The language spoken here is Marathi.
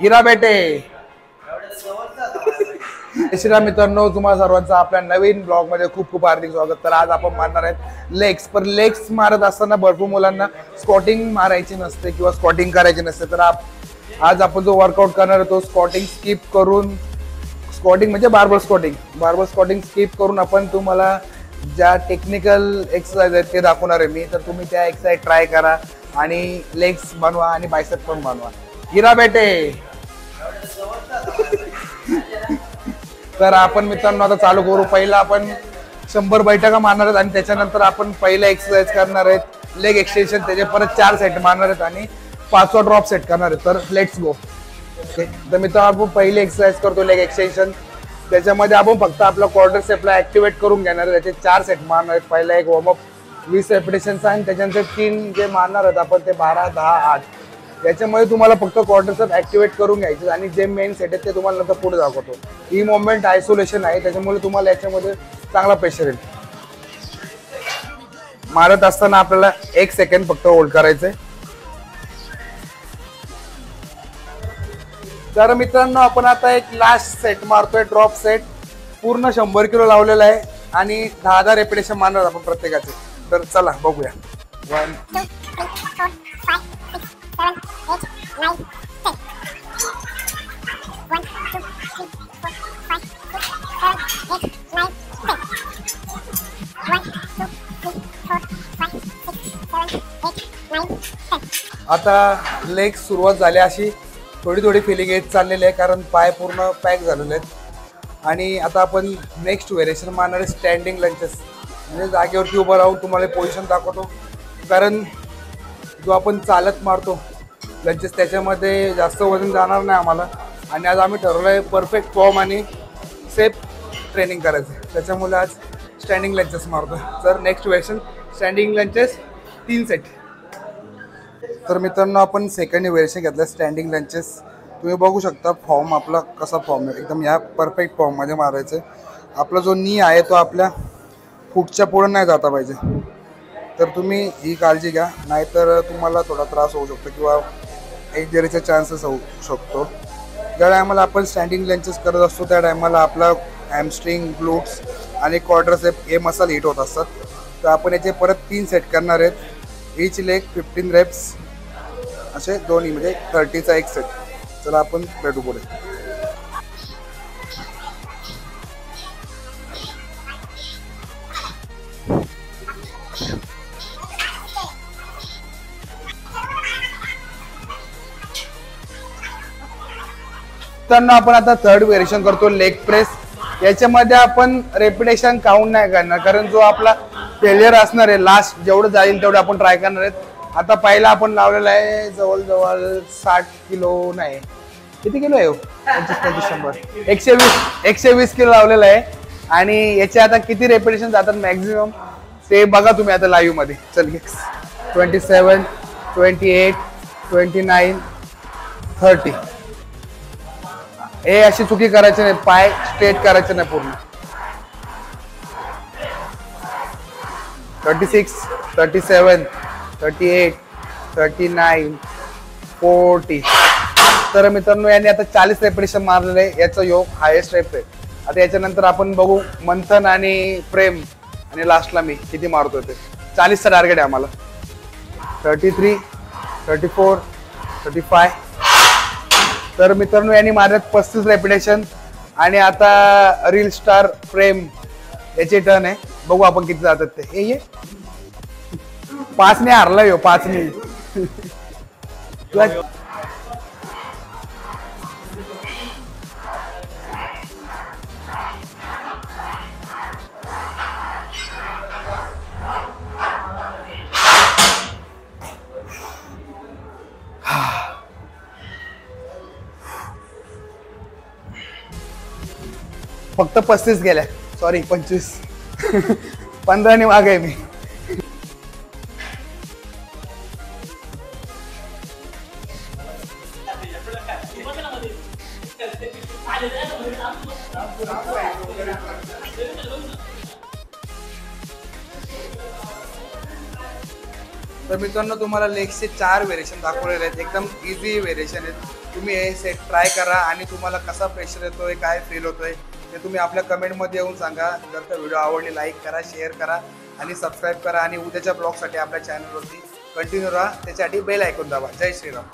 हिरा बेटे श्रीराम मित्रांनो, तुम्हाला सर्वांचं आपल्या नवीन ब्लॉग मध्ये खूप खूप हार्दिक स्वागत. तर आज आपण मारणार आहेत लेग्स. पण लेग्स मारत असताना भरपूर मुलांना स्क्वॉटिंग मारायची नसते किंवा स्क्वॉटिंग करायची नसते. तर आज आपण जो वर्कआउट करणार आहे तो स्क्वॉटिंग स्किप करून, स्क्वॉटिंग म्हणजे बार्बल स्क्वॉटिंग स्किप करून आपण तुम्हाला ज्या टेक्निकल एक्सरसाइज आहेत ते दाखवणार आहे मी. तर तुम्ही त्या एक्सरसाइज ट्राय करा आणि लेग्स बनवा आणि बायसेप पण बनवा. हिरा बेटे. तर आपण मित्रांनो आता चालू करू. पहिला आपण 100 बैठका मारणार आहेत आणि त्याच्यानंतर आपण पहिला एक्सरसाइज करणार आहेत लेग एक्सटेन्शन. त्याचे परत 4 सेट मारणार आहेत आणि 5वा ड्रॉप सेट करणार आहेत. तर लेट्स गो. ओके, तर मित्रांनो आपण पहिले एक्सरसाइज करतो लेग एक्सटेन्शन. त्याच्यामध्ये आपण फक्त आपला क्वाड्रिसेप्सला ऍक्टिव्हेट करून घेणार आहे. त्याचे 4 सेट मारणार आहेत. पहिला एक वॉर्मअप 20 रेपिटेशनचा आणि त्याच्यानंतर 3 जे मारणार आहेत आपण ते 12, 10, 8. याच्यामध्ये तुम्हाला फक्त क्वाड्रिसेप्स ऍक्टिव्हेट करून घ्यायचे आणि जे मेन सेट आहे ते तुम्हाला नंतर पुढे दाखवतो. ही मोमेंट आयसोलेशन आहे, त्याच्यामुळे तुम्हाला याच्यामध्ये चांगला प्रेशर येईल. मारत असताना आपल्याला 1 सेकंड फक्त होल्ड करायचंय. तर मित्रांनो आपण आता एक लास्ट सेट मारतोय, ड्रॉप सेट. पूर्ण 100 किलो लावलेला आहे आणि 10-10 रेपिटेशन मारणार आपण प्रत्येकाचे. तर चला बघूया. 1 2 3 4 5 6 7 8 9 10. 1 2 3 4 5 6 7 8 9 10. 1 2 3 4 5 6 7 8 9 10. आता लेग सुरुवात झाली अशी थोडी फिलिंग येत चाललेली आहे कारण पाय पूर्ण पॅक झालेले आहेत. आणि आता आपण नेक्स्ट व्हेरिएशन मारणारे स्टँडिंग लंचेस. म्हणजे जागेवरती उभं राहून तुम्हाला पोझिशन दाखवतो. कारण जो आपण चालत मारतो लंचेस त्याच्यामध्ये जास्त वजन जाणार नाही आम्हाला. आणि आज आम्ही ठरवलं आहे परफेक्ट फॉर्म आणि सेफ ट्रेनिंग करायचं. त्याच्यामुळे आज स्टँडिंग लंचेस मारतो. तर next variation standing lunches 3 set. तर मित्रांनो आपण सेकंड व्हेरिएशन घेतलं स्टँडिंग लंचेस. तुम्ही बघू शकता फॉर्म आपला कसा फॉर्म आहे. एकदम या परफेक्ट फॉर्ममध्ये मारायचं आहे. आपला जो नी आहे तो आपल्या फुटच्या पुढे नाही जाता पाहिजे. तर तुम्ही ही काळजी घ्या, नाहीतर तुम्हाला थोडा त्रास होऊ शकतो किंवा इंजरीचे चान्सेस होऊ शकतो. ज्या टायमाला आपण स्टँडिंग लंचेस करत असतो त्या टायमाला आपला हॅमस्ट्रिंग, ग्लूट्स आणि क्वाड्रिसेप्स हे मसल हिट होत असतात. तर आपण याचे परत 3 सेट करणार आहेत. ईच लेग 15 रेप्स असे दोन्ही, म्हणजे 30चा एक सेट. चला आपण भेटू पुढे. तर आपण आता थर्ड व्हेरिएशन करतो लेग प्रेस. याच्यामध्ये आपण रेपिटेशन काउंट नाही करणार कारण जो आपला फेलियर असणार आहे लास्ट जेवढं जाईल तेवढं आपण ट्राय करणार आहेत. आता पहिला आपण लावलेला आहे जवळजवळ 60 किलो नाही, किती किलो आहे 25-100 120 किलो लावलेला आहे. आणि याचे आता किती रेपिटेशन जातात मॅक्झिमम ते बघा तुम्ही आता लाईव्ह मध्ये. चल 27, 28, 29, 30. हे अशी चुकी करायची नाही, पाय स्ट्रेट करायचे नाही पूर्ण. 36, 37, 38, 39, 40. तर मित्रांनो यांनी आता 40 रेपिटेशन मारलेले आहे. याचा योग हायेस्ट रेप आहे. आता याच्यानंतर आपण बघू मंथन आणि प्रेम आणि लास्टला मी किती मारतोय ते. 40चा टार्गेट आहे आम्हाला. 33, 34, 35. तर मित्रांनो यांनी मारत 35 रेपिटेशन. आणि आता रील स्टार प्रेम याचे टर्न आहे. बघू आपण किती जातात ते. हे 5 ने हारला यो, 5 ने. फक्त 35 गेल्या, सॉरी 25. 15 ने मागे मी. तर मित्रांनो तुम्हाला लेग्सचे 4 व्हेरिएशन दाखवलेले आहेत, एकदम इझी व्हेरिएशन आहेत. तुम्ही हे सेट ट्राय करा आणि तुम्हाला कसा प्रेशर येतोय, काय फील होतोय ते तुम्ही आपल्या कमेंटमध्ये येऊन सांगा. जर का व्हिडिओ आवडली लाईक करा, शेअर करा आणि सबस्क्राईब करा आणि उद्याच्या ब्लॉगसाठी आपल्या चॅनलवरती कंटिन्यू राहा. त्याच्यासाठी बेल आयकॉन दाबा. जय श्रीराम.